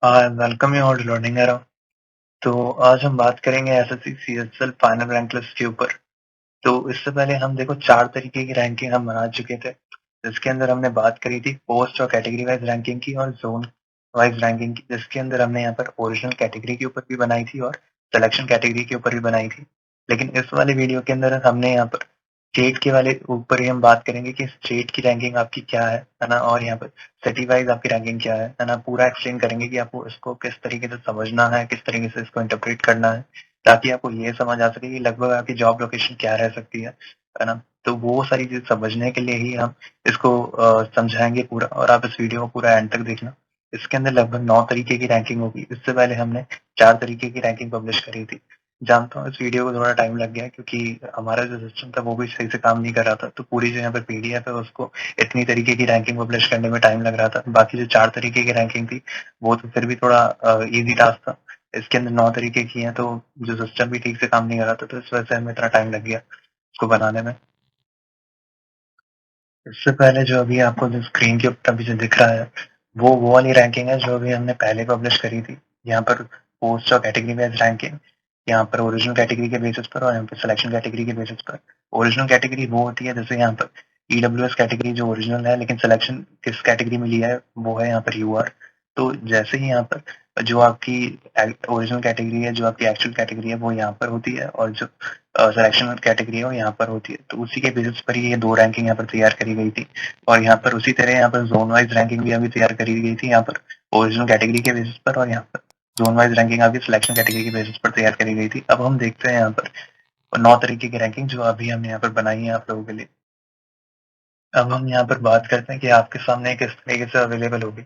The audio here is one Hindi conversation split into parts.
Welcome you all learning era. तो आज हम बात करेंगे SSC CHL final rank list के ऊपर। तो इससे पहले हम देखो 4 तरीके की रैंकिंग हम बना चुके थे, जिसके अंदर हमने बात करी थी पोस्ट और कैटेगरी वाइज रैंकिंग की और जोन वाइज रैंकिंग की, जिसके अंदर हमने यहाँ पर ओरिजिनल कैटेगरी के ऊपर भी बनाई थी और सिलेक्शन कैटेगरी के ऊपर भी बनाई थी। लेकिन इस वाले वीडियो के अंदर हमने यहाँ पर स्टेट के वाले ऊपर ही हम बात करेंगे कि स्टेट की रैंकिंग आपकी क्या है ना, और यहाँ पर सिटी वाइज आपकी रैंकिंग क्या है ना, पूरा एक्सप्लेन करेंगे कि आपको इसको किस तरीके से समझना है, किस तरीके से इसको इंटरप्रेट करना है, ताकि आपको ये समझ आ सके कि लगभग आपकी जॉब लोकेशन क्या रह सकती है ना। तो वो सारी चीज समझने के लिए ही हम इसको समझाएंगे पूरा, और आप इस वीडियो को पूरा एंड तक देखना। इसके अंदर लगभग 9 तरीके की रैंकिंग होगी। इससे पहले हमने 4 तरीके की रैंकिंग पब्लिश करी थी। जानता हूँ इस वीडियो को थोड़ा टाइम लग गया, क्योंकि हमारा जो सिस्टम था वो भी सही से काम नहीं कर रहा था, तो पूरी जो यहाँ पर पीडीएफ है उसको इतनी तरीके की रैंकिंग पब्लिश करने में टाइम लग रहा था। बाकी जो 4 तरीके की रैंकिंग थी वो तो फिर भी थोड़ा इजी टास्क था। इसके अंदर 9 तरीके की हैं, तो जो सिस्टम भी ठीक से काम नहीं कर रहा था, तो इस वजह से हमें इतना टाइम लग गया इसको बनाने में। इससे पहले जो अभी आपको जो स्क्रीन के ऊपर अभी जो दिख रहा है, वो वाली रैंकिंग है जो अभी हमने पहले पब्लिश करी थी। यहाँ पर पोस्ट और कैटेगरी वाइज रैंकिंग, यहाँ पर ओरिजिनल कैटेगरी के बेसिस पर और यहाँ पर सिलेक्शन कैटेगरी के बेसिस पर। ओरिजिनल कैटेगरी वो होती है जैसे यहाँ पर ईडब्ल्यूएस कैटेगरी जो ओरिजिनल है, लेकिन सिलेक्शन किस कैटेगरी में लिया है वो है यहाँ पर यूआर। तो जैसे ही यहाँ पर जो आपकी ओरिजिनल कैटेगरी है, जो आपकी एक्चुअल कैटेगरी है, वो यहाँ पर होती है, और जो सिलेक्शन कैटेगरी है वो यहाँ पर होती है। तो उसी के बेसिस पर ये 2 रैंकिंग यहाँ पर तैयार करी गई थी। और यहाँ पर उसी तरह यहाँ पर जोन वाइज रैंकिंग भी अभी तैयार करी गई थी, यहाँ पर ओरिजिनल कैटेगरी के बेसिस पर, और यहाँ पर जोन वाइज रैंकिंग आपकी सिलेक्शन कैटेगरी के बेसिस पर तैयार करी गई थी। अब हम देखते हैं यहाँ पर 9 तरीके की रैंकिंग जो अभी हमने यहाँ पर बनाई है आप लोगों के लिए। अब हम यहाँ पर बात करते हैं कि आपके सामने किस तरीके से अवेलेबल होगी।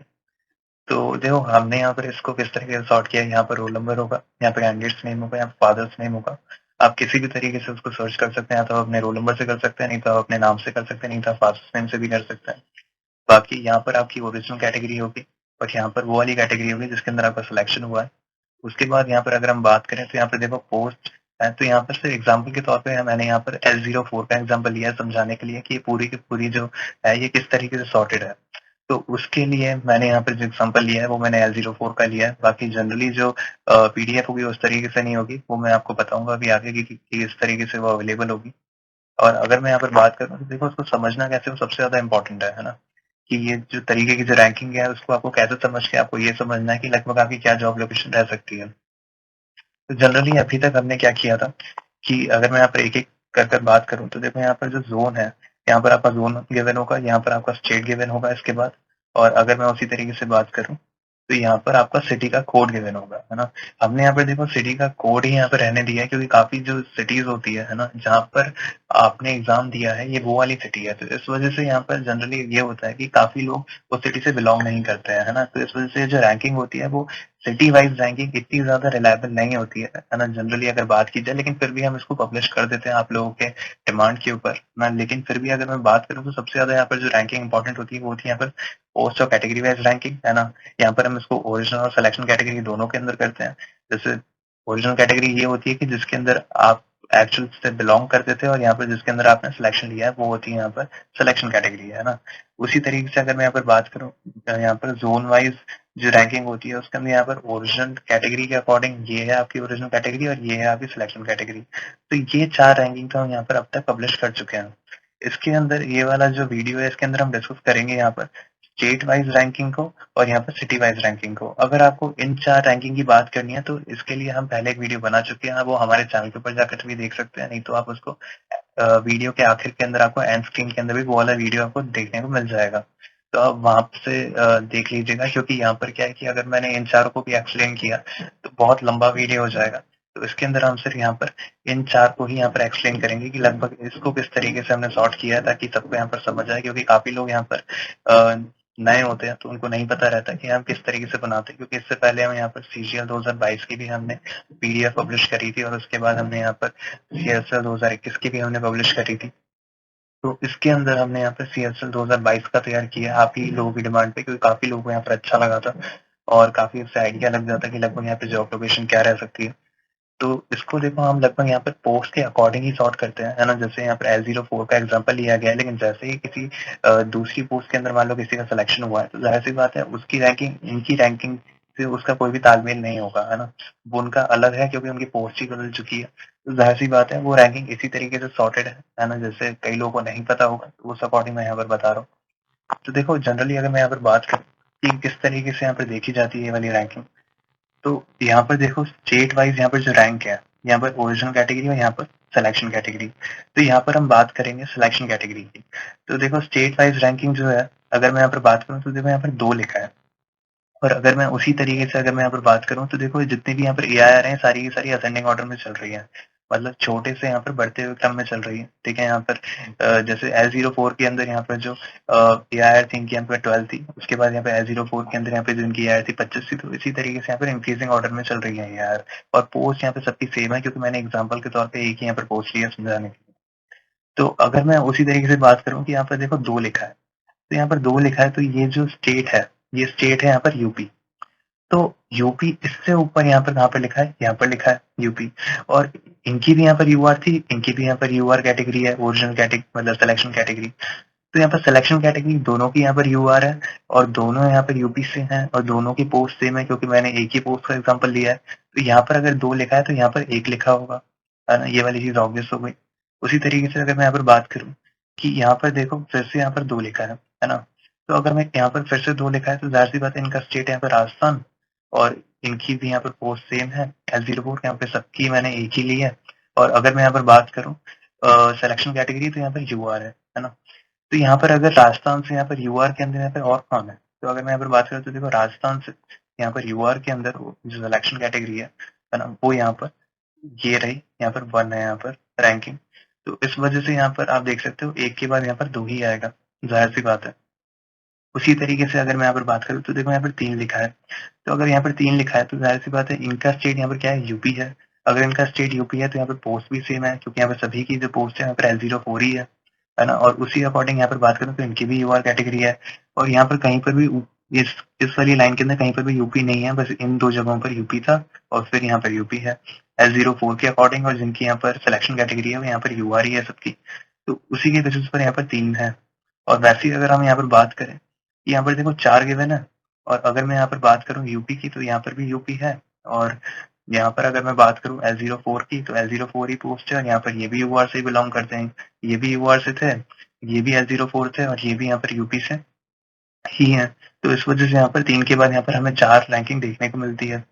तो देखो हमने यहाँ पर इसको किस तरीके से सॉर्ट किया है। यहाँ पर रोल नंबर होगा, यहाँ पर कैंडिडेट्स नेम होगा, यहाँ पर फादर्स नेम होगा। आप किसी भी तरीके से उसको सर्च कर सकते हैं, या तो आप अपने रोल नंबर से कर सकते हैं, नहीं तो आप अपने नाम से कर सकते हैं, नहीं तो आप फादर्स नेम से भी कर सकते हैं। बाकी यहाँ पर आपकी ओरिजिनल कैटेगरी होगी, और यहाँ पर वो वाली कैटेगरी होगी जिसके अंदर आपका सिलेक्शन हुआ है। उसके बाद यहाँ पर अगर हम बात करें तो यहाँ पर देखो पोस्ट है, तो यहाँ पर सिर्फ एग्जाम्पल के तौर पे मैंने यहाँ पर S04 का एग्जाम्पल लिया है समझाने के लिए कि ये पूरी की पूरी जो है ये किस तरीके से सॉर्टेड है। तो उसके लिए मैंने यहाँ पर जो एग्जाम्पल लिया है वो मैंने L04 का लिया है। बाकी जनरली जो पीडीएफ होगी उस तरीके से नहीं होगी, वो मैं आपको बताऊंगा अभी आगे कि इस तरीके से वो अवेलेबल होगी। और अगर मैं यहाँ पर बात करूँ तो देखो उसको समझना कैसे वो सबसे ज्यादा इंपॉर्टेंट है ना, कि ये जो तरीके की जो रैंकिंग है उसको आपको कैसे समझ के आपको ये समझना है कि लगभग आपकी क्या जॉब लोकेशन रह सकती है। तो जनरली अभी तक हमने क्या किया था कि अगर मैं यहाँ पर एक एक कर कर बात करूँ तो देखो यहाँ पर जो जोन है, यहाँ पर आपका जोन गिवन होगा, यहाँ पर आपका स्टेट गिवन होगा इसके बाद। और अगर मैं उसी तरीके से बात करूँ तो यहाँ पर आपका सिटी का कोड गिवन होगा, है ना। हमने यहाँ पर देखो सिटी का कोड ही यहाँ पर रहने दिया है, क्योंकि काफी जो सिटीज होती है ना, जहाँ पर आपने एग्जाम दिया है ये वो वाली सिटी है, तो इस वजह से यहाँ पर जनरली ये होता है कि काफी लोग उस सिटी से बिलोंग नहीं करते हैं, है ना। तो इस वजह से जो रैंकिंग होती है वो सिटी वाइज रैंकिंग इतनी ज्यादा रिलायबल नहीं होती है ना, जनरली अगर बात की जाए। लेकिन फिर भी हम इसको पब्लिश कर देते हैं आप लोगों के डिमांड के ऊपर ना। लेकिन फिर भी अगर मैं बात करूँ तो सबसे ज्यादा यहाँ पर जो रैंकिंग इंपॉर्टेंट होती है वो होती है यहाँ पर पोस्ट और कैटेगरी वाइज रैंकिंग, है ना। यहाँ पर हम इसको ओरिजिनल और सिलेक्शन कैटेगरी दोनों के अंदर करते हैं। जैसे ओरिजिनल कैटेगरी ये होती है कि जिसके अंदर आप एक्चुअल से बिलोंग करते थे, और यहाँ पर जिसके अंदर आपने सिलेक्शन लिया है वो होती है यहाँ पर सिलेक्शन कैटेगरी, है ना। उसी तरीके से अगर मैं यहाँ पर बात करूँ, यहाँ पर जोन वाइज जो रैंकिंग होती है उसके अंदर यहाँ पर ओरिजिनल कैटेगरी के अकॉर्डिंग ये है आपकी ओरिजिनल कैटेगरी, और ये है आपकी सिलेक्शन कैटेगरी। तो ये 4 रैंकिंग तो हम यहाँ पर अब तक पब्लिश कर चुके हैं। इसके अंदर ये वाला जो वीडियो है इसके अंदर हम डिस्कस करेंगे यहाँ पर स्टेट वाइज रैंकिंग को, और यहाँ पर सिटी वाइज रैंकिंग को। अगर आपको इन 4 रैंकिंग की बात करनी है तो इसके लिए हम पहले एक वीडियो बना चुके हैं, वो हमारे चैनल के ऊपर जाकर भी देख सकते हैं, नहीं तो आप उसको वीडियो के आखिर के अंदर आपको एंड स्क्रीन के अंदर भी वो वाला वीडियो आपको देखने को मिल जाएगा। तो आप वहां से देख लीजिएगा, क्योंकि यहाँ पर क्या है कि अगर मैंने इन चारों को भी एक्सप्लेन किया तो बहुत लंबा वीडियो हो जाएगा। तो इसके अंदर हम सिर्फ यहाँ पर इन 4 को ही यहाँ पर एक्सप्लेन करेंगे कि लगभग इसको किस तरीके से हमने सॉर्ट किया है, ताकि सबको यहाँ पर समझ आए, क्योंकि काफी लोग यहाँ पर नए होते हैं तो उनको नहीं पता रहता कि हम किस तरीके से बनाते हैं। क्योंकि इससे पहले हम यहाँ पर CGL 2022 की भी हमने पीडीएफ पब्लिश करी थी, और उसके बाद हमने यहाँ पर CSL 2021 की भी हमने पब्लिश करी थी। तो इसके अंदर हमने यहाँ पे CSL 2022 का तैयार किया आप ही लोगों की डिमांड पे, क्योंकि काफी लोगों को यहाँ पर अच्छा लगा था, और काफी उससे आइडिया लग जाता कि लगभग यहाँ पे जॉब लोकेशन क्या रह सकती है। तो इसको देखो हम लगभग यहाँ पर पोस्ट के अकॉर्डिंग ही सॉर्ट करते हैं, है ना। जैसे यहाँ पर L04 का एग्जांपल लिया गया है, लेकिन जैसे ही किसी दूसरी पोस्ट के अंदर मान लो किसी का सिलेक्शन हुआ है, तो जाहिर सी बात है उसकी रैंकिंग इनकी रैंकिंग से उसका कोई भी तालमेल नहीं होगा, है ना? वो उनका अलग है क्योंकि उनकी पोस्ट ही बदल चुकी है। तो ज़ाहिर-सी बात है वो रैंकिंग इसी तरीके से सॉर्टेड है ना? जैसे कई लोगों को नहीं पता होगा, तो उस अकॉर्डिंग मैं यहाँ पर बता रहा हूँ। तो देखो जनरली अगर मैं यहाँ पर बात करूँ कि किस तरीके से यहाँ पर देखी जाती है ये वाली रैंकिंग, तो यहाँ पर देखो स्टेट वाइज़ यहाँ पर जो रैंक है, यहाँ पर ओरिजिनल कैटेगरी और यहाँ पर सिलेक्शन कैटेगरी। तो यहाँ पर हम बात करेंगे सिलेक्शन कैटेगरी की। तो देखो स्टेट वाइज़ रैंकिंग जो है, अगर मैं यहाँ पर बात करूँ तो देखो यहाँ पर 2 लिखा है। और अगर मैं उसी तरीके से अगर मैं यहाँ पर बात करूँ तो देखो जितने भी यहाँ पर एआईआर हैं सारी की सारी असेंडिंग ऑर्डर में चल रही है। मतलब छोटे से यहाँ पर बढ़ते हुए क्रम में चल रही है। ठीक है, यहाँ पर जैसे L04 के अंदर यहाँ पर जो एआईआर थी इनकी यहाँ पर 12 थी। उसके बाद यहाँ पे L04 के अंदर यहाँ पे जो इनकी एआईआर थी 25 थी। तो इसी तरीके से यहाँ पर इंक्रीजिंग ऑर्डर में चल रही है एआईआर। और पोस्ट यहाँ पे सबकी सेम है क्योंकि मैंने एग्जाम्पल के तौर पर एक ही यहाँ पर पोस्ट लिया समझाने के लिए। तो अगर मैं उसी तरीके से बात करूँ कि यहाँ पर देखो 2 लिखा है। तो यहाँ पर 2 लिखा है तो ये जो स्टेट है, ये स्टेट है यहाँ पर यूपी। तो यूपी इससे ऊपर यहाँ पर कहाँ पर लिखा है, यहाँ पर लिखा है यूपी। और इनकी भी यहाँ पर यूआर थी, इनकी भी यहाँ पर यूआर कैटेगरी है, ओरिजिनल कैटेगरी मतलब सिलेक्शन कैटेगरी। तो यहाँ पर सिलेक्शन कैटेगरी दोनों की यहाँ पर यूआर है और दोनों यहाँ पर यूपी से हैं और दोनों की पोस्ट सेम है क्योंकि मैंने एक ही पोस्ट का एग्जाम्पल लिया है। तो यहाँ पर अगर 2 लिखा है तो यहाँ पर 1 लिखा होगा, है ना? ये वाली चीज ऑब्वियस हो गई। उसी तरीके से अगर मैं यहाँ पर बात करूँ कि यहाँ पर देखो फिर से यहाँ पर 2 लिखा है ना? तो अगर मैं यहाँ पर फिर से 2 लिखा है तो जाहिर सी बात है इनका स्टेट यहाँ पर राजस्थान और इनकी भी यहाँ पर पोस्ट सेम है। L04 यहाँ पे सबकी मैंने एक ही ली है। और अगर मैं यहाँ पर बात करूँ सिलेक्शन कैटेगरी तो यहाँ पर यूआर है ना? तो यहाँ पर अगर राजस्थान से यहाँ पर यूआर के अंदर यहाँ पर और कौन है, तो अगर मैं यहाँ पर बात करूँ तो देखो राजस्थान से यहाँ पर यूआर के अंदर जो सिलेक्शन कैटेगरी है ना, वो यहाँ पर ये रही, यहाँ पर 1 है यहाँ पर रैंकिंग। तो इस वजह से यहाँ पर आप देख सकते हो एक के बाद यहाँ पर 2 ही आएगा, जाहिर सी बात है। उसी तरीके से अगर मैं यहाँ पर बात करूँ तो देखो यहाँ पर 3 लिखा है। तो अगर यहाँ पर 3 लिखा है तो जाहिर सी बात है इनका स्टेट यहाँ पर क्या है, यूपी है। अगर इनका स्टेट यूपी है तो यहाँ पर पोस्ट भी सेम है क्योंकि यहाँ पर सभी की जो पोस्ट है यहाँ पर L04 ही है ना? और उसी अकॉर्डिंग यहाँ पर बात करूँ तो इनकी भी यूआर कैटेगरी है। और यहाँ पर कहीं पर भी इस इस वाली लाइन के अंदर कहीं पर भी यूपी नहीं है, बस इन 2 जगहों पर यूपी था और फिर यहाँ पर यूपी है L04 के अकॉर्डिंग। और जिनकी यहाँ पर सिलेक्शन कैटेगरी है वो यहाँ पर यूआर ही है सबकी। तो उसी के बेसिस पर यहाँ पर 3 है। और वैसे ही अगर हम यहाँ पर बात करें, यहाँ पर देखो 4 गिवन है। और अगर मैं यहाँ पर बात करूँ यूपी की तो यहाँ पर भी यूपी है। और यहाँ पर अगर मैं बात करूँ L04 की तो L04 ही पोस्ट है और यहाँ पर ये भी यूआर से बिलोंग करते हैं, ये भी यूआर से थे, ये भी L04 थे और ये भी यहाँ पर यूपी से ही है। तो इस वजह से यहाँ पर 3 के बाद यहाँ पर हमें 4 रैंकिंग देखने को मिलती है।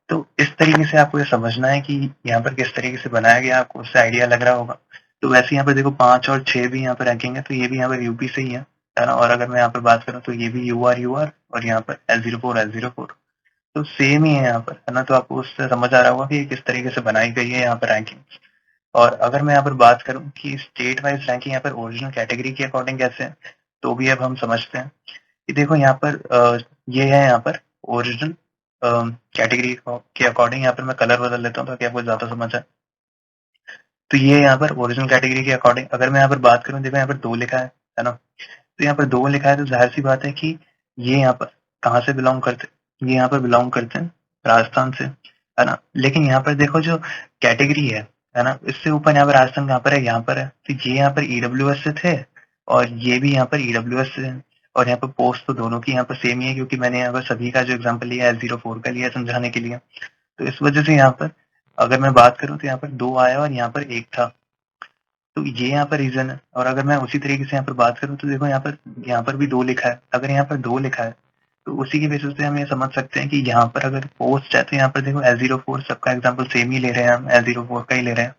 तो इस तरीके से आपको ये समझना है कि यहाँ पर किस तरीके से बनाया गया, आपको उससे आइडिया लग रहा होगा। तो वैसे यहाँ पर देखो 5 और 6 भी यहाँ पर रैंकिंग है, तो ये भी यहाँ पर यूपी से ही है ना? और अगर मैं यहाँ पर बात करूँ तो ये भी यूआर और यहाँ पर L04 तो सेम ही है यहाँ पर, है ना? तो आपको उससे समझ आ रहा होगा कि किस तरीके से बनाई गई है यहाँ पर रैंकिंग। और अगर मैं यहाँ पर बात करूँ कि स्टेट वाइज रैंकिंग यहाँ पर ओरिजिनल कैटेगरी के अकॉर्डिंग कैसे है, तो भी अब हम समझते हैं कि देखो यहाँ पर ये है यहाँ पर ओरिजिनल कैटेगरी के अकॉर्डिंग। यहाँ पर मैं कलर बदल लेता हूँ ताकि आपको ज्यादा समझ आए। तो ये यहाँ पर ओरिजिनल कैटेगरी के अकॉर्डिंग अगर मैं यहाँ पर बात करूँ, देखो यहाँ पर 2 लिखा है ना? तो यहाँ पर 2 लिखा है तो जाहिर सी बात है कि ये यहाँ पर कहाँ से बिलोंग करते हैं, ये यहाँ पर बिलोंग करते हैं राजस्थान से, है ना? लेकिन यहाँ पर देखो जो कैटेगरी है ना, इससे ऊपर यहाँ पर राजस्थान कहाँ पर है, यहाँ पर है। तो ये यहाँ पर ईडब्ल्यूएस से थे और ये भी यहाँ पर ईडब्ल्यूएस से है। और यहाँ पर पोस्ट तो दोनों की यहाँ पर सेम ही है क्योंकि मैंने यहाँ पर सभी का जो एग्जाम्पल लिया है L04 का लिया समझाने के लिए। तो इस वजह से यहाँ पर अगर मैं बात करूँ तो यहाँ पर 2 आया और यहाँ पर 1 था। तो ये यहाँ पर रीजन है। और अगर मैं उसी तरीके से यहाँ पर बात करूँ तो देखो यहाँ पर भी 2 लिखा है। अगर यहाँ पर 2 लिखा है तो उसी के बेसिस पे हम ये समझ सकते हैं कि यहाँ पर अगर पोस्ट है तो यहाँ पर देखो L04 सबका एग्जाम्पल सेम ही ले रहे हैं, हम L04 का ही ले रहे हैं।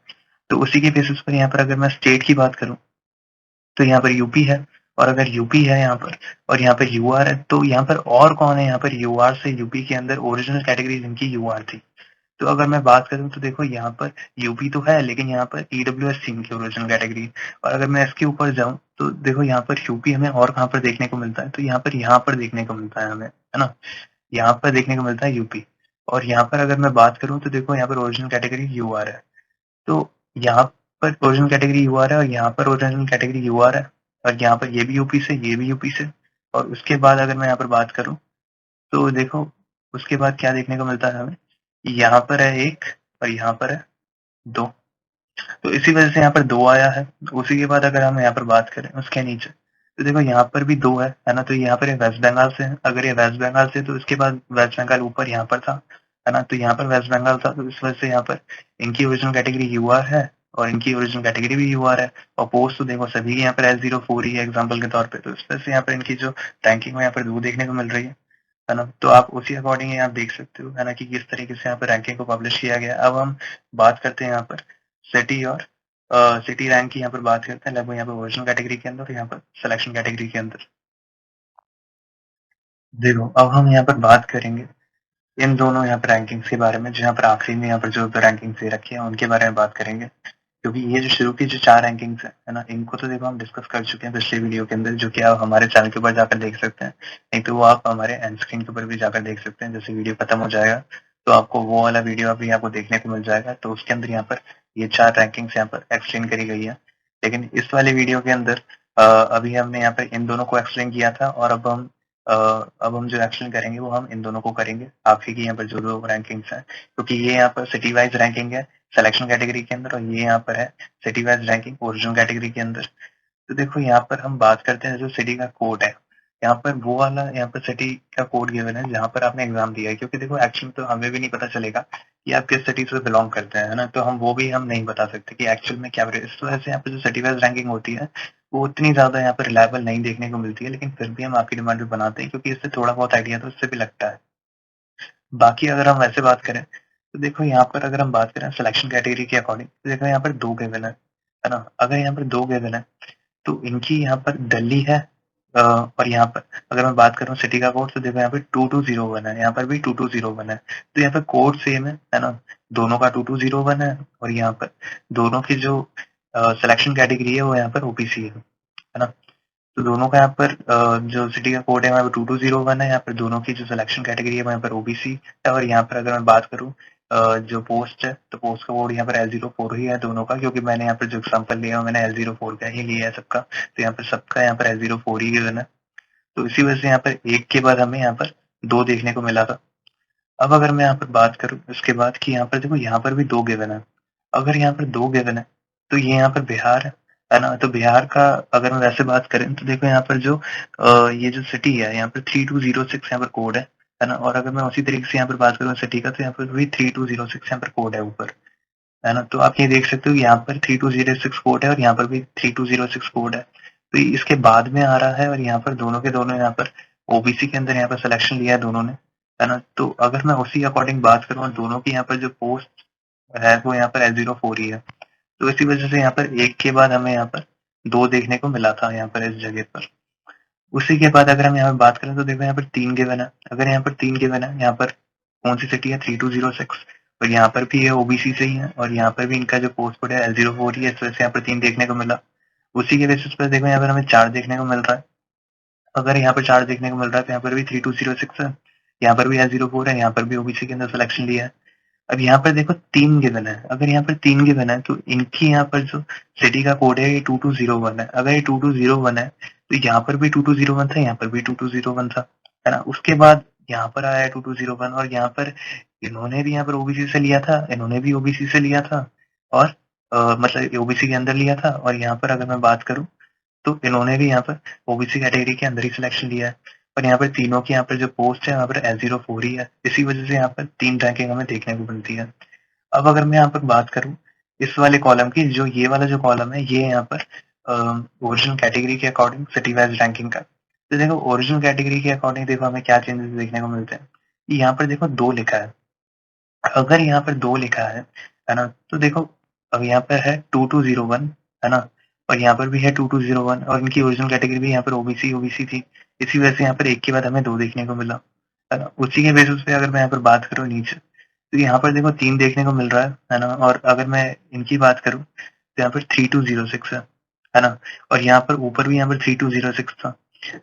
तो उसी के बेसिस पर यहाँ पर अगर मैं स्टेट की बात करूँ तो यहाँ पर यूपी है। और अगर यूपी है यहाँ पर और यहाँ पर यूआर है तो यहाँ पर और कौन है, यहाँ पर यूआर से यूपी के अंदर ओरिजिनल कैटेगरी जिनकी यूआर थी। तो अगर मैं बात करूँ तो देखो यहाँ पर यूपी तो है लेकिन यहाँ पर ईडब्ल्यूएस थी इनकी ओरिजिनल कैटेगरी। और अगर मैं इसके ऊपर जाऊँ तो देखो यहाँ पर यूपी हमें और कहाँ पर देखने को मिलता है, तो यहाँ पर देखने को मिलता है हमें, है ना? यहाँ पर देखने को मिलता है यूपी। और यहाँ पर अगर मैं बात करूँ तो देखो यहाँ पर ओरिजिनल कैटेगरी यूआर है। तो यहाँ पर ओरिजिनल कैटेगरी यूआर है और यहाँ पर ओरिजिनल कैटेगरी यूआर है। और यहाँ पर ये भी यूपी से, ये भी यूपी से। और उसके बाद अगर मैं यहाँ पर बात करूँ तो देखो उसके बाद क्या देखने को मिलता है हमें, यहाँ पर है 1 और यहाँ पर है 2। तो इसी वजह से यहाँ पर 2 आया है। उसी के बाद अगर हम यहाँ पर बात करें उसके नीचे तो देखो यहाँ पर भी 2 है ना? तो यहाँ पर ये वेस्ट बंगाल से है। अगर ये वेस्ट बंगाल से तो इसके बाद वेस्ट बंगाल ऊपर यहाँ पर था, है ना? तो यहाँ पर वेस्ट बंगाल था, तो इस वजह से यहाँ पर इनकी ओरिजिनल कैटेगरी यूआर है और इनकी ओरिजिनल कैटेगरी भी यूआर है। और पोस्ट तो देखो सभी यहाँ पर L04 ही है एग्जाम्पल के तौर पे, तो इस वजह से यहाँ पर इनकी जो रैंकिंग में यहाँ पर 2 देखने को मिल रही है ना? तो आप उसी अकॉर्डिंग यहाँ देख सकते हो, है ना, कि किस तरीके से यहाँ पर रैंकिंग को पब्लिश किया गया। अब हम बात करते हैं यहाँ पर सिटी और सिटी रैंक की यहाँ पर बात करते हैं, लगभग यहाँ पर ओरिजिनल कैटेगरी के अंदर, यहाँ पर सिलेक्शन कैटेगरी के अंदर। देखो अब हम यहाँ पर बात करेंगे इन दोनों यहाँ पर रैंकिंग्स के बारे में, जो यहाँ पर आखिरी में यहाँ पर जो रैंकिंग्स दे रखी है उनके बारे में बात करेंगे। क्योंकि ये जो शुरू की जो 4 रैंकिंग्स है ना, इनको तो देखो हम डिस्कस कर चुके हैं पिछले वीडियो के अंदर, जो कि आप हमारे चैनल के ऊपर जाकर देख सकते हैं। नहीं तो वो आप हमारे एंड स्क्रीन के ऊपर भी जाकर देख सकते हैं। जैसे वीडियो खत्म हो जाएगा तो आपको वो वाला वीडियो अभी आपको देखने को मिल जाएगा। तो उसके अंदर यहाँ पर ये 4 रैंकिंग्स यहाँ पर एक्सप्लेन करी गई है। लेकिन इस वाले वीडियो के अंदर अभी हमने यहाँ पर इन दोनों को एक्सप्लेन किया था, और अब हम जो एक्सप्लेन करेंगे वो हम इन दोनों को करेंगे आखिरी की यहाँ पर जो 2 रैंकिंग्स हैं, क्योंकि ये यहाँ पर सिटी वाइज रैंकिंग है सिलेक्शन कैटेगरी के अंदर, और ये यहाँ पर है city wise ranking original category के अंदर। तो देखो यहाँ पर हम बात करते हैं जो सिटी का कोड है, यहाँ पर वो वाला यहाँ पर सिटी का कोड गिवन है जहाँ पर आपने एग्जाम दिया है। क्योंकि देखो एक्चुअली तो हमें भी नहीं पता चलेगा कि आप किस सिटी से बिलोंग करते हैं, है ना? तो हम नहीं बता सकते कि एक्चुअल में क्या। इस वजह से यहाँ पर जो सिटी वाइज रैंकिंग होती है वो उतनी ज्यादा यहाँ पर रिलायबल नहीं देखने को मिलती है, लेकिन फिर भी हम आपकी डिमांड पे बनाते हैं क्योंकि इससे थोड़ा बहुत आइडिया तो इससे भी लगता है। बाकी अगर हम वैसे बात करें तो देखो यहाँ पर अगर हम बात करें सिलेक्शन कैटेगरी के अकॉर्डिंग, तो देखो यहाँ पर 2 गिवन है ना? अगर यहाँ पर 2 गिवन है तो इनकी यहाँ पर दिल्ली है, और यहाँ पर अगर मैं बात करूँ सिटी का कोड, तो देखो यहाँ पे 2201 है, यहाँ पर भी 2201 है। तो यहाँ पर कोड सेम है ना? दोनों का 2201 है, और यहाँ पर दोनों की जो सिलेक्शन कैटेगरी है वो यहाँ पर ओबीसी है ना? तो दोनों का यहाँ पर जो सिटी का कोड है वहाँ पर 2201 है, यहाँ पर दोनों की जो सिलेक्शन कैटेगरी है वहाँ पर ओबीसी है। और यहाँ पर अगर मैं बात करूँ जो पोस्ट है, तो पोस्ट का कोड यहाँ पर L04 ही है दोनों का, क्योंकि मैंने यहाँ पर जो एग्जाम्पल लिया है मैंने L04 का ही लिया है सबका। तो यहाँ पर सबका यहाँ पर L04 ही गिवन है। तो इसी वजह से यहाँ पर एक के बाद हमें यहाँ पर 2 देखने को मिला था। अब अगर मैं यहाँ पर बात करूँ उसके बाद कि यहाँ पर देखो यहाँ पर भी 2 गिवन है। अगर यहाँ पर 2 गिवन है तो ये यहाँ पर बिहार है ना? तो बिहार का अगर मैं वैसे बात करें तो देखो यहाँ पर जो ये जो सिटी है यहाँ पर 3206 यहाँ पर कोड है ना? और अगर मैं उसी तरीके से यहाँ पर बात करूँ सिटी का, तो यहाँ पर भी 3206 यहाँ पर कोड है ऊपर, है ना? तो आप ये देख सकते हो यहाँ पर 3206 कोड है और यहाँ पर भी 3206 कोड है। तो इसके बाद में आ रहा है, और यहाँ पर दोनों के दोनों यहाँ पर ओबीसी के अंदर यहाँ पर सिलेक्शन लिया है दोनों ने, है ना? तो अगर मैं उसी अकॉर्डिंग बात करूँ, दोनों की यहाँ पर जो पोस्ट है वो यहाँ पर L04 ही है। तो इसी वजह से यहाँ पर एक के बाद हमें यहाँ पर 2 देखने को मिला था यहाँ पर इस जगह पर। उसी के बाद अगर हम यहाँ पर बात करें तो देखो यहाँ पर 3 गिवन है। अगर यहाँ पर 3 गिवन है, यहाँ पर कौन सी सिटी है 3206, और यहाँ पर भी ये ओबीसी से ही है, और यहाँ पर भी इनका जो पोस्ट कोड है L04 ही है, इस वजह से यहाँ पर 3 देखने को मिला। उसी के बेसिस पर देखो यहाँ पर हमें 4 देखने को मिल रहा है। अगर यहाँ पर 4 देखने को मिल रहा है तो यहाँ पर भी 3206 है, यहाँ पर भी L04 है, यहाँ पर भी ओबीसी के अंदर सिलेक्शन लिया है। अब यहाँ पर देखो 3 गिवन है। अगर यहाँ पर 3 गिवन है तो इनकी यहाँ पर जो सिटी का कोड है ये 2201 है। अगर ये 2201 है तो यहाँ पर भी 2201 था, यहाँ पर भी 2201 था, है ना? उसके बाद यहाँ पर आया 2201, और यहाँ पर इन्होंने भी यहाँ पर ओबीसी से लिया था, इन्होंने भी ओबीसी से लिया था, और मतलब ओबीसी के अंदर लिया था। और यहाँ पर अगर मैं बात करूँ तो इन्होंने भी यहाँ पर ओबीसी कैटेगरी के अंदर ही सिलेक्शन लिया है, और यहाँ पर तीनों की यहाँ पर जो पोस्ट है वहाँ पर L04 ही है। इसी वजह से यहाँ पर 3 रैंकिंग हमें देखने को मिलती है। अब अगर मैं यहाँ पर बात करूँ इस वाले कॉलम की, जो ये वाला जो कॉलम है ये यहाँ पर ओरिजिनल कैटेगरी के अकॉर्डिंग सिटी वाइज रैंकिंग का। तो देखो ओरिजिनल कैटेगरी के अकॉर्डिंग देखो हमें क्या चेंजेस देखने को मिलते हैं। यहाँ पर देखो 2 लिखा है। अगर यहाँ पर 2 लिखा है ना? तो देखो अब यहाँ पर है 2201, है ना? और यहाँ पर भी है 2201, और इनकी ओरिजिनल कैटेगरी भी यहाँ पर ओबीसी ओबीसी थी। इसी वजह से यहाँ पर एक के बाद हमें 2 देखने को मिला, है ना? उसी के बेसिस पे अगर मैं यहाँ पर बात करूँ नीचे, तो यहाँ पर देखो 3 देखने को मिल रहा है ना? और अगर मैं इनकी बात करूँ तो यहाँ पर 3206 है ना? और यहाँ पर ऊपर भी यहाँ पर 3206 था।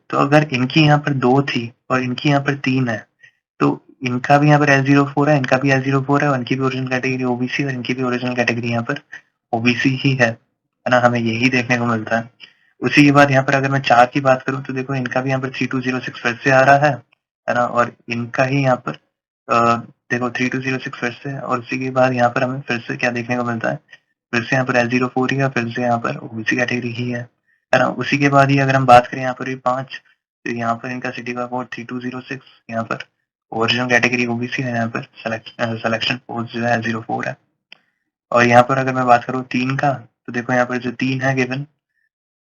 तो अगर इनकी यहाँ पर 2 थी और इनकी यहाँ पर 3 है, तो इनका भी यहाँ पर L04 है, इनका भी L04 है, और इनकी भी ओरिजिनल कैटेगरी ओबीसी, और इनकी भी ओरिजिनल कैटेगरी यहाँ पर ओबीसी ही है ना? हमें यही देखने को मिलता है। उसी के बाद यहाँ पर अगर मैं 4 की बात करूँ तो देखो इनका भी यहाँ पर 3206 फिर से आ रहा है ना? और इनका ही यहाँ पर देखो 3206 फिर से, और उसी के बाद यहाँ पर हमें फिर से क्या देखने को मिलता है, फिर से यहाँ पर L04 ही है, फिर से यहाँ पर ओबीसी कैटेगरी ही है। है ना? उसी के बाद ही अगर हम बात करें यहाँ पर भी 5, तो यहाँ पर इनका सिटी का कोड 3206, यहाँ पर ओरिजिनल कैटेगरी ओबीसी है, यहाँ पर सिलेक्शन पोस्ट जो है 04 है। और यहाँ पर अगर मैं बात करूँ 3 का, तो देखो यहाँ पर जो 3 है गिवन,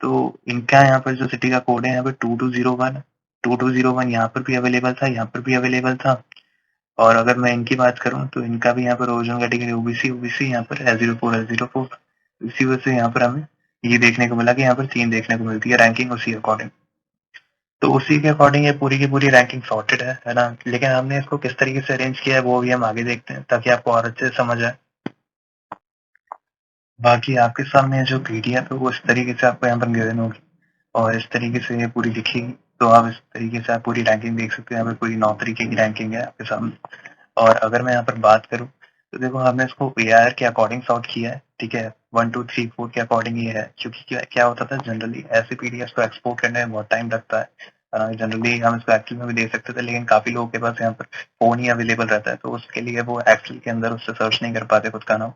तो इनका यहाँ पर जो सिटी का कोड है यहाँ पर 2201, 2201 यहाँ पर भी अवेलेबल था, यहाँ पर भी अवेलेबल था। और अगर मैं इनकी बात करूँ तो इनका भी यहाँ पर ओरिजिनल कैटेगरी ओबीसी ओबीसी यहाँ पर L04 इसी वजह से यहाँ पर हमें ये देखने को मिला कि यहाँ पर 3 देखने को मिलती है रैंकिंग उसी अकॉर्डिंग। तो उसी के अकॉर्डिंग ये पूरी की पूरी रैंकिंग सॉर्टेड है ना? लेकिन हमने इसको किस तरीके से अरेंज किया है वो भी हम आगे देखते हैं, ताकि आपको और अच्छे से समझ आए। बाकी आपके सामने जो पीडीएफ है वो इस तरीके से आपको यहाँ पर गिवन होगी और इस तरीके से ये पूरी दिखेगी। तो आप इस तरीके से आप पूरी रैंकिंग देख सकते हैं। यहाँ पर पूरी 9 तरीके की रैंकिंग है आपके सामने। और अगर मैं यहाँ पर बात करूँ तो देखो हमने इसको एआर के अकॉर्डिंग सॉर्ट किया है, ठीक है? 1 2 3 4 के अकॉर्डिंग ये है, क्योंकि क्या होता था जनरली ऐसे पीडीएफ को एक्सपोर्ट करने में बहुत टाइम लगता है। जनरली हम इसको एक्सेल में भी दे सकते थे, लेकिन काफी लोगों के पास यहाँ पर फोन ही अवेलेबल रहता है, तो उसके लिए वो एक्सेल के अंदर उससे सर्च नहीं कर पाते खुद का नाम।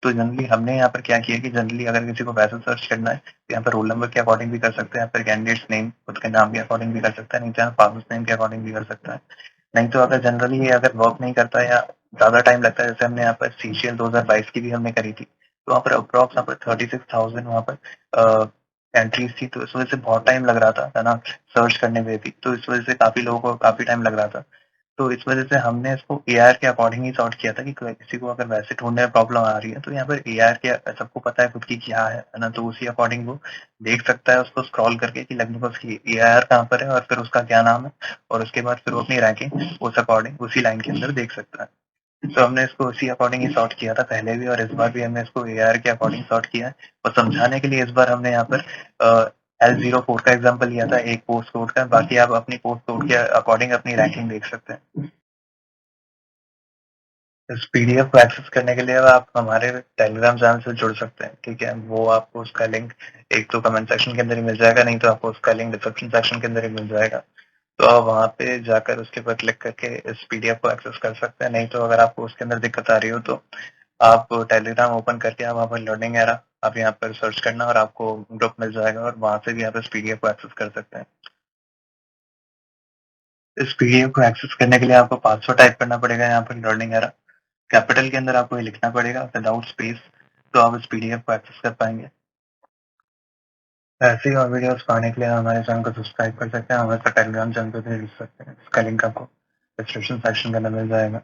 तो जनरली हमने यहाँ पर क्या किया कि जनरली अगर किसी को वैसे सर्च करना है तो यहाँ पर रोल नंबर के अकॉर्डिंग भी कर सकते हैं, यहाँ पर कैंडिडेट्स नेम खुद के नाम के अकॉर्डिंग भी कर सकता है, नहीं चाहे फादर्स नेम के अकॉर्डिंग भी कर सकता है। नहीं तो अगर जनरली ये अगर वर्क नहीं करता है या ज्यादा टाइम लगता है, जैसे हमने यहाँ पर सीसीएल 2022 की भी हमने करी थी, तो वहाँ पर अप्रॉक्स यहाँ पर 36,000 वहाँ पर एंट्रीज थी, तो इस वजह से बहुत टाइम लग रहा था, है ना, सर्च करने में भी। तो इस वजह से काफी लोगों को काफी टाइम लग रहा था। तो इस वजह से हमने इसको एआर के अकॉर्डिंग ही सॉर्ट किया था कि किसी को अगर वैसे ढूंढने में प्रॉब्लम आ रही है तो यहाँ पर एआर के सबको पता है खुद की क्या है ना, तो उसी अकॉर्डिंग वो देख सकता है उसको स्क्रॉल करके कि लगभग उसकी एआर कहाँ पर है और फिर उसका क्या नाम है, और उसके बाद फिर वो अपनी रैंकिंग उस अकॉर्डिंग उसी लाइन के अंदर देख सकता है। तो हमने इसको उसी अकॉर्डिंग ही सॉर्ट किया था पहले भी, और इस बार भी हमने इसको एआर के अकॉर्डिंग सॉर्ट किया है। और समझाने के लिए इस बार हमने यहाँ पर L04 का एग्जाम्पल लिया था, एक पोस्ट कोड का। बाकी आप अपनी पोस्ट कोड के अकॉर्डिंग अपनी रैंकिंग देख सकते हैं। इस पीडीएफ को एक्सेस करने के लिए आप हमारे टेलीग्राम चैनल से जुड़ सकते हैं, ठीक है? वो आपको उसका लिंक एक तो कमेंट सेक्शन के अंदर ही मिल जाएगा, नहीं तो आपको उसका लिंक डिस्क्रिप्शन सेक्शन के अंदर ही मिल जाएगा। तो आप वहाँ पे जाकर उसके ऊपर क्लिक करके इस पीडीएफ को एक्सेस कर सकते हैं। नहीं तो अगर आपको उसके अंदर दिक्कत आ रही हो तो आप टेलीग्राम ओपन करके आप वहाँ पर लर्निंग एरा आप यहाँ पर सर्च करना और आपको ग्रुप मिल जाएगा, और वहाँ से भी आप इस पीडीएफ को एक्सेस कर सकते हैं। इस पीडीएफ को एक्सेस करने के लिए आपको पासवर्ड टाइप करना पड़ेगा यहाँ पर लर्निंग एरा कैपिटल के अंदर, आपको ये लिखना पड़ेगा विदाउट स्पेस, तो आप इस पीडीएफ को एक्सेस कर पाएंगे। ऐसे ही और वीडियोस पाने के लिए हमारे चैनल को सब्सक्राइब कर सकते हैं, हमारे टेलीग्राम चैनल पर भी जुड़ सकते हैं। इसका लिंक आपको डिस्क्रिप्शन सेक्शन के अंदर मिल जाएगा।